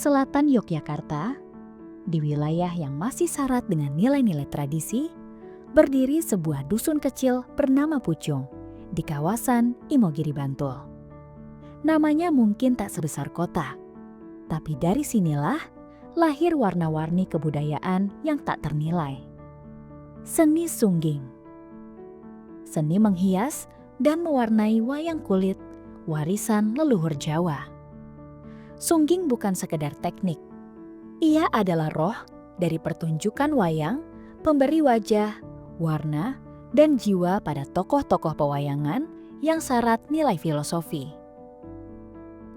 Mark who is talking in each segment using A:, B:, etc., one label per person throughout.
A: selatan Yogyakarta, di wilayah yang masih syarat dengan nilai-nilai tradisi, berdiri sebuah dusun kecil bernama Pucung di kawasan Imogiri, Bantul. Namanya mungkin tak sebesar kota, tapi dari sinilah lahir warna-warni kebudayaan yang tak ternilai. Seni sungging. Seni menghias dan mewarnai wayang kulit, warisan leluhur Jawa. Sungging bukan sekedar teknik. Ia adalah roh dari pertunjukan wayang, pemberi wajah, warna, dan jiwa pada tokoh-tokoh pewayangan yang syarat nilai filosofi.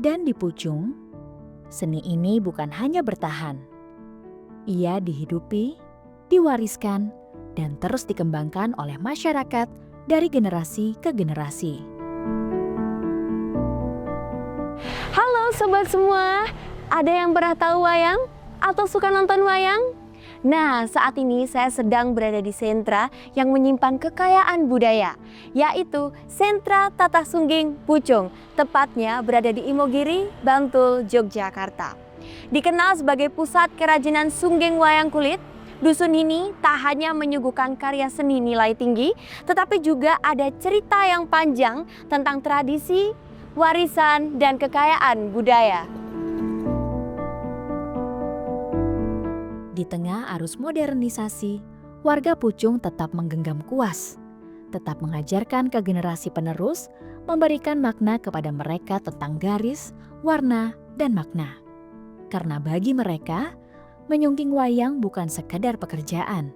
A: Dan di Pucung, seni ini bukan hanya bertahan. Ia dihidupi, diwariskan, dan terus dikembangkan oleh masyarakat dari generasi ke generasi.
B: Halo sobat semua, ada yang pernah tahu wayang atau suka nonton wayang? Nah, saat ini saya sedang berada di sentra yang menyimpan kekayaan budaya, yaitu Sentra Tatah Sungging Pucung, tepatnya berada di Imogiri, Bantul, Yogyakarta. Dikenal sebagai pusat kerajinan sungging wayang kulit, dusun ini tak hanya menyuguhkan karya seni nilai tinggi, tetapi juga ada cerita yang panjang tentang tradisi, warisan, dan kekayaan budaya.
A: Di tengah arus modernisasi, warga Pucung tetap menggenggam kuas, tetap mengajarkan ke generasi penerus, memberikan makna kepada mereka tentang garis, warna, dan makna. Karena bagi mereka, menyungging wayang bukan sekedar pekerjaan,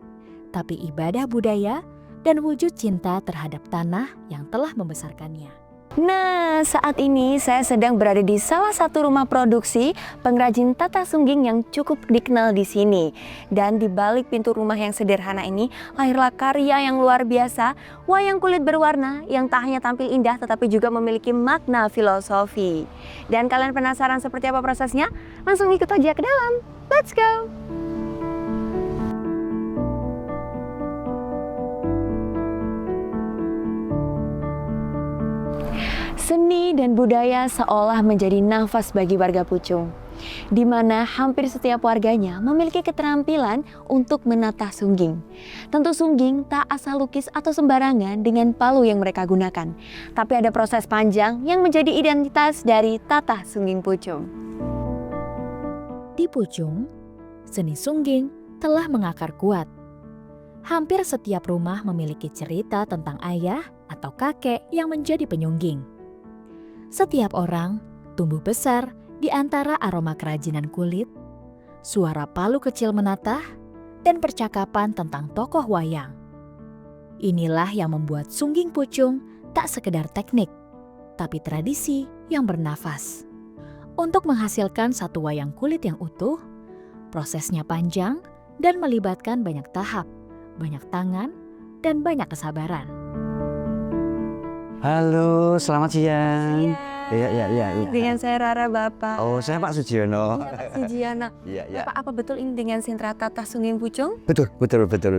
A: tapi ibadah budaya dan wujud cinta terhadap tanah yang telah membesarkannya.
B: Nah, saat ini saya sedang berada di salah satu rumah produksi pengrajin tatah sungging yang cukup dikenal di sini. Dan di balik pintu rumah yang sederhana ini, lahirlah karya yang luar biasa, wayang kulit berwarna yang tak hanya tampil indah tetapi juga memiliki makna filosofi. Dan kalian penasaran seperti apa prosesnya? Langsung ikut aja ke dalam. Let's go! Seni dan budaya seolah menjadi nafas bagi warga Pucung, di mana hampir setiap warganya memiliki keterampilan untuk menatah sungging. Tentu sungging tak asal lukis atau sembarangan dengan palu yang mereka gunakan, tapi ada proses panjang yang menjadi identitas dari tatah sungging Pucung.
A: Di Pucung, seni sungging telah mengakar kuat. Hampir setiap rumah memiliki cerita tentang ayah atau kakek yang menjadi penyungging. Setiap orang tumbuh besar di antara aroma kerajinan kulit, suara palu kecil menatah, dan percakapan tentang tokoh wayang. Inilah yang membuat sungging Pucung tak sekedar teknik, tapi tradisi yang bernafas. Untuk menghasilkan satu wayang kulit yang utuh, prosesnya panjang dan melibatkan banyak tahap, banyak tangan, dan banyak kesabaran.
C: Halo, selamat siang. Iya.
B: Dengan saya Rara, Bapak.
C: Oh, saya Pak Sujiono.
B: Iya, Pak Sujiono.
C: Iya.
B: Bapak, apa betul ini dengan sentra tatah sungging Pucung?
C: Betul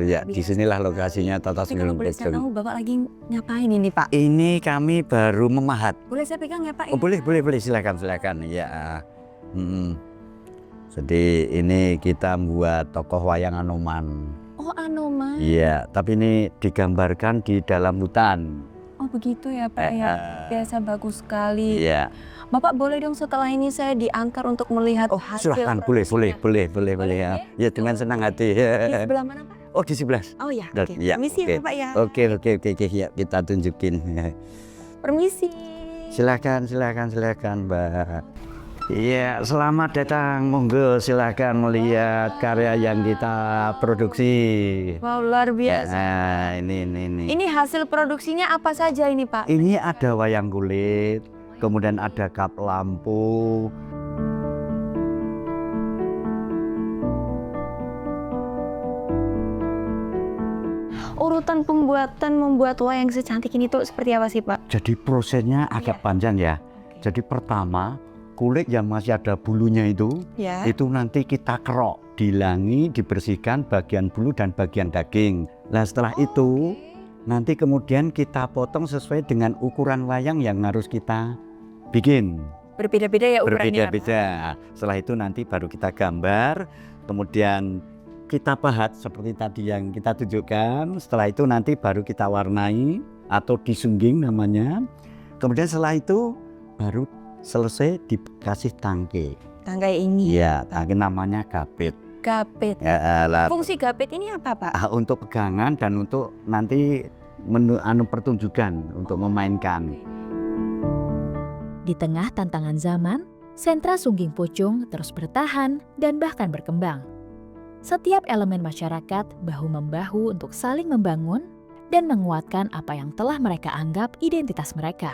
C: ya. Di sinilah lokasinya Tatah
B: Tapi kalau
C: Sungging
B: boleh saya tahu,
C: Pucung.
B: Bapak lagi ngapain ini, Pak?
C: Ini kami baru memahat.
B: Boleh saya pegang ya, Pak?
C: Oh, boleh. Silakan. Ya. Jadi ini kita membuat tokoh wayang Anoman.
B: Oh, Anoman.
C: Iya, tapi ini digambarkan di dalam hutan.
B: Oh, begitu ya, Pak ya. Biasa bagus sekali.
C: Iya.
B: Bapak boleh dong setelah ini saya diantar untuk melihat hasil.
C: Silakan, boleh ya. Ya, dengan senang hati.
B: Di sebelah mana, Pak?
C: Oh, di sebelah.
B: Oh ya,
C: Dan-
B: oke.
C: ya,
B: Permisi
C: oke.
B: ya, Pak ya.
C: Oke, ya, kita tunjukin.
B: Permisi.
C: Silakan, Mbak. Iya, selamat datang. Monggo silakan melihat karya yang kita produksi.
B: Wow, luar biasa.
C: Nah, ini.
B: Ini hasil produksinya apa saja ini, Pak?
C: Ini ada wayang kulit, kemudian ada kap lampu.
B: Urutan membuat wayang secantik ini tuh seperti apa sih, Pak?
C: Jadi prosesnya agak panjang ya. Jadi pertama, kulit yang masih ada bulunya itu nanti kita kerok, dihilangi, dibersihkan bagian bulu dan bagian daging. Nah setelah itu nanti kemudian kita potong sesuai dengan ukuran wayang yang harus kita bikin.
B: Berbeda-beda ya ukurannya.
C: Berbeda-beda. Setelah itu nanti baru kita gambar, kemudian kita pahat seperti tadi yang kita tunjukkan. Setelah itu nanti baru kita warnai atau disungging namanya. Kemudian setelah itu baru selesai dikasih tangke.
B: Tangkai ini.
C: Iya, tangke namanya gapit.
B: Gapit.
C: Ya,
B: Fungsi gapit ini apa, Pak?
C: untuk pegangan dan untuk nanti pertunjukan untuk memainkan.
A: Di tengah tantangan zaman, sentra Sungging Pucung terus bertahan dan bahkan berkembang. Setiap elemen masyarakat bahu-membahu untuk saling membangun dan menguatkan apa yang telah mereka anggap identitas mereka.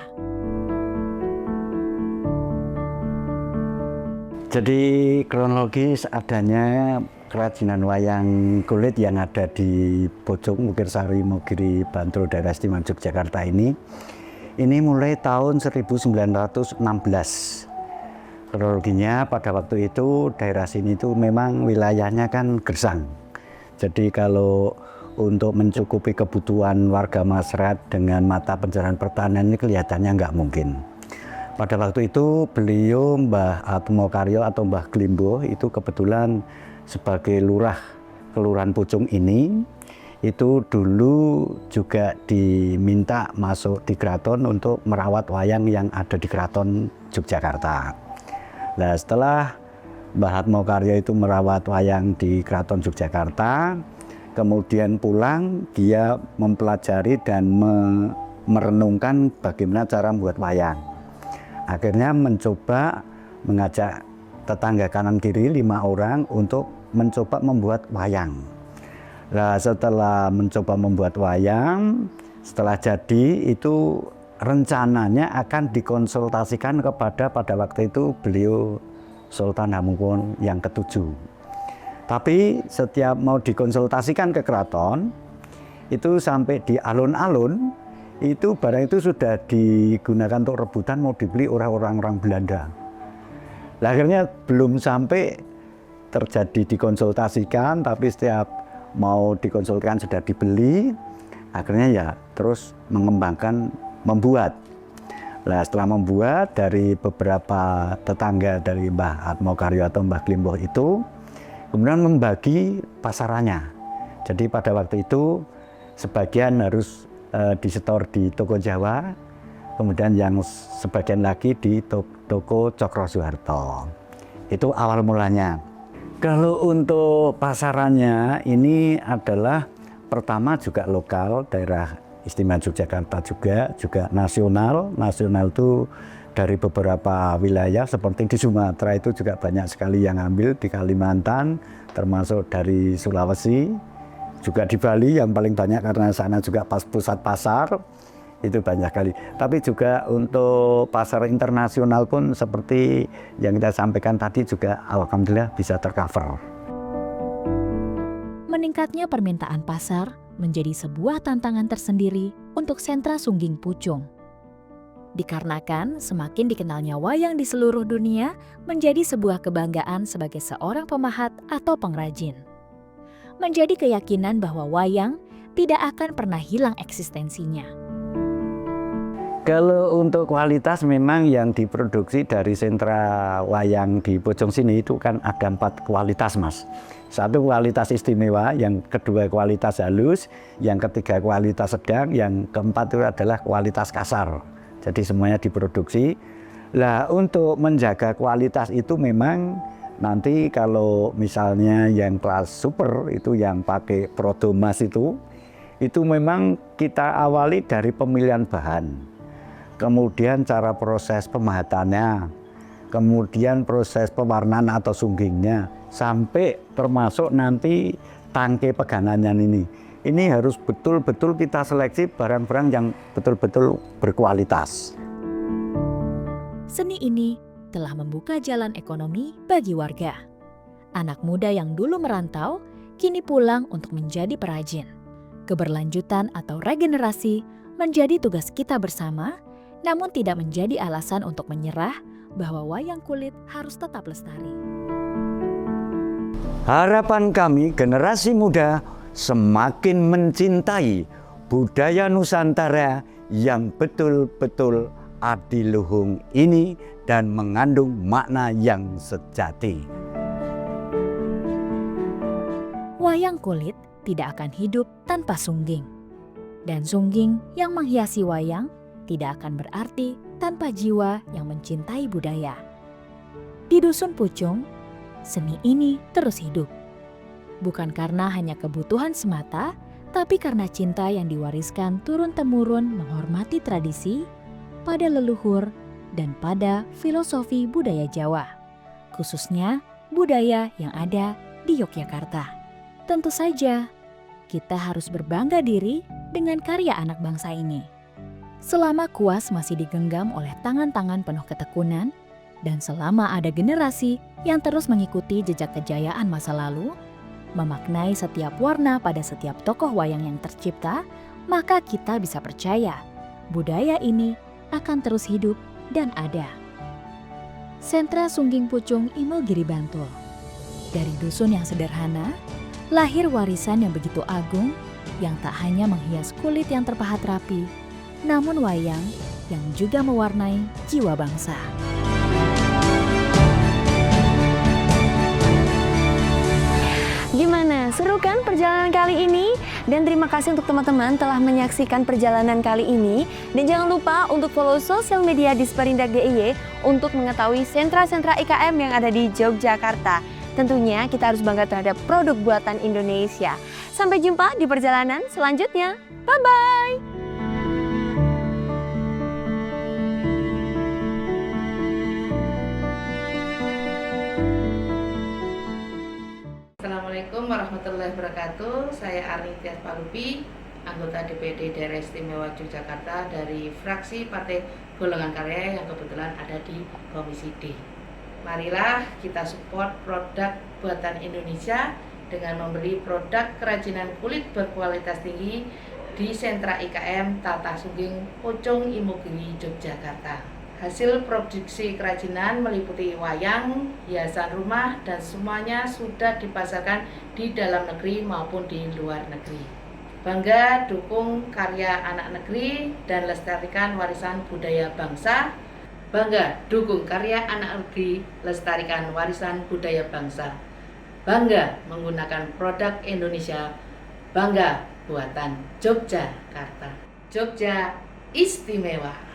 C: Jadi kronologis adanya kerajinan wayang kulit yang ada di Pucung, Mukirsari, Imogiri, Bantul, daerah istimewa Yogyakarta ini mulai tahun 1916. Kronologinya pada waktu itu daerah sini itu memang wilayahnya kan gersang. Jadi kalau untuk mencukupi kebutuhan warga masyarakat dengan mata pencarian pertanian ini kelihatannya nggak mungkin. Pada waktu itu beliau Mbah Atmokaryo atau Mbah Glimbo itu kebetulan sebagai lurah Kelurahan Pucung ini itu dulu juga diminta masuk di keraton untuk merawat wayang yang ada di keraton Yogyakarta. Nah, setelah Mbah Atmokaryo itu merawat wayang di keraton Yogyakarta, kemudian pulang dia mempelajari dan merenungkan bagaimana cara membuat wayang. Akhirnya mencoba mengajak tetangga kanan kiri 5 orang untuk mencoba membuat wayang. Nah, setelah mencoba membuat wayang, setelah jadi itu rencananya akan dikonsultasikan kepada pada waktu itu beliau Sultan Hamengkubuwono yang ke-7. Tapi setiap mau dikonsultasikan ke keraton, itu sampai di alun-alun, itu barang itu sudah digunakan untuk rebutan mau dibeli oleh orang-orang Belanda. Nah, akhirnya belum sampai terjadi dikonsultasikan, tapi setiap mau dikonsultasikan sudah dibeli, akhirnya ya terus mengembangkan membuat. Nah, setelah membuat dari beberapa tetangga dari Mbah Atmokaryo atau Mbah Glimbo itu, kemudian membagi pasarannya. Jadi pada waktu itu sebagian harus disetor di toko Jawa, kemudian yang sebagian lagi di toko Cokro Suharto. Itu awal mulanya. Kalau untuk pasarannya ini adalah pertama juga lokal, daerah istimewa Yogyakarta juga nasional. Nasional itu dari beberapa wilayah seperti di Sumatera itu juga banyak sekali yang ambil, di Kalimantan, termasuk dari Sulawesi, juga di Bali yang paling banyak karena sana juga pas pusat pasar. Itu banyak kali. Tapi juga untuk pasar internasional pun seperti yang kita sampaikan tadi juga alhamdulillah bisa tercover.
A: Meningkatnya permintaan pasar menjadi sebuah tantangan tersendiri untuk sentra Sungging Pucung. Dikarenakan semakin dikenalnya wayang di seluruh dunia menjadi sebuah kebanggaan sebagai seorang pemahat atau pengrajin. Menjadi keyakinan bahwa wayang tidak akan pernah hilang eksistensinya.
C: Kalau untuk kualitas memang yang diproduksi dari sentra wayang di Pucung sini itu kan ada 4 kualitas, Mas. Satu kualitas istimewa, yang kedua kualitas halus, yang ketiga kualitas sedang, yang keempat itu adalah kualitas kasar. Jadi semuanya diproduksi. Nah, untuk menjaga kualitas itu memang nanti kalau misalnya yang kelas super itu yang pakai Prodomas itu memang kita awali dari pemilihan bahan. Kemudian cara proses pemahatannya, kemudian proses pewarnaan atau sunggingnya, sampai termasuk nanti tangke pegangannya ini. Ini harus betul-betul kita seleksi barang-barang yang betul-betul berkualitas.
A: Seni ini telah membuka jalan ekonomi bagi warga. Anak muda yang dulu merantau, kini pulang untuk menjadi perajin. Keberlanjutan atau regenerasi menjadi tugas kita bersama, namun tidak menjadi alasan untuk menyerah bahwa wayang kulit harus tetap lestari.
C: Harapan kami generasi muda semakin mencintai budaya Nusantara yang betul-betul adiluhung ini dan mengandung makna yang sejati.
A: Wayang kulit tidak akan hidup tanpa sungging. Dan sungging yang menghiasi wayang tidak akan berarti tanpa jiwa yang mencintai budaya. Di Dusun Pucung, seni ini terus hidup. Bukan karena hanya kebutuhan semata, tapi karena cinta yang diwariskan turun-temurun menghormati tradisi, pada leluhur, dan pada filosofi budaya Jawa, khususnya budaya yang ada di Yogyakarta. Tentu saja, kita harus berbangga diri dengan karya anak bangsa ini. Selama kuas masih digenggam oleh tangan-tangan penuh ketekunan, dan selama ada generasi yang terus mengikuti jejak kejayaan masa lalu, memaknai setiap warna pada setiap tokoh wayang yang tercipta, maka kita bisa percaya budaya ini akan terus hidup dan ada. Sentra Sungging Pucung Imogiri Bantul. Dari dusun yang sederhana, lahir warisan yang begitu agung yang tak hanya menghias kulit yang terpahat rapi, namun wayang yang juga mewarnai jiwa bangsa.
B: Gimana? Seru kan perjalanan kali ini? Dan terima kasih untuk teman-teman telah menyaksikan perjalanan kali ini. Dan jangan lupa untuk follow sosial media Disperindak DIY untuk mengetahui sentra-sentra IKM yang ada di Yogyakarta. Tentunya kita harus bangga terhadap produk buatan Indonesia. Sampai jumpa di perjalanan selanjutnya. Bye-bye!
D: Assalamualaikum warahmatullahi wabarakatuh. Saya Arni Tias Palupi, anggota DPD Daerah Istimewa Yogyakarta dari fraksi Partai Golongan Karya yang kebetulan ada di Komisi D. Marilah kita support produk buatan Indonesia dengan membeli produk kerajinan kulit berkualitas tinggi di sentra IKM Tata Sungging Pucung Imogiri Yogyakarta. Hasil produksi kerajinan meliputi wayang, hiasan rumah, dan semuanya sudah dipasarkan di dalam negeri maupun di luar negeri. Bangga dukung karya anak negeri dan lestarikan warisan budaya bangsa. Bangga dukung karya anak negeri, lestarikan warisan budaya bangsa. Bangga menggunakan produk Indonesia. Bangga buatan Yogyakarta. Jogja istimewa.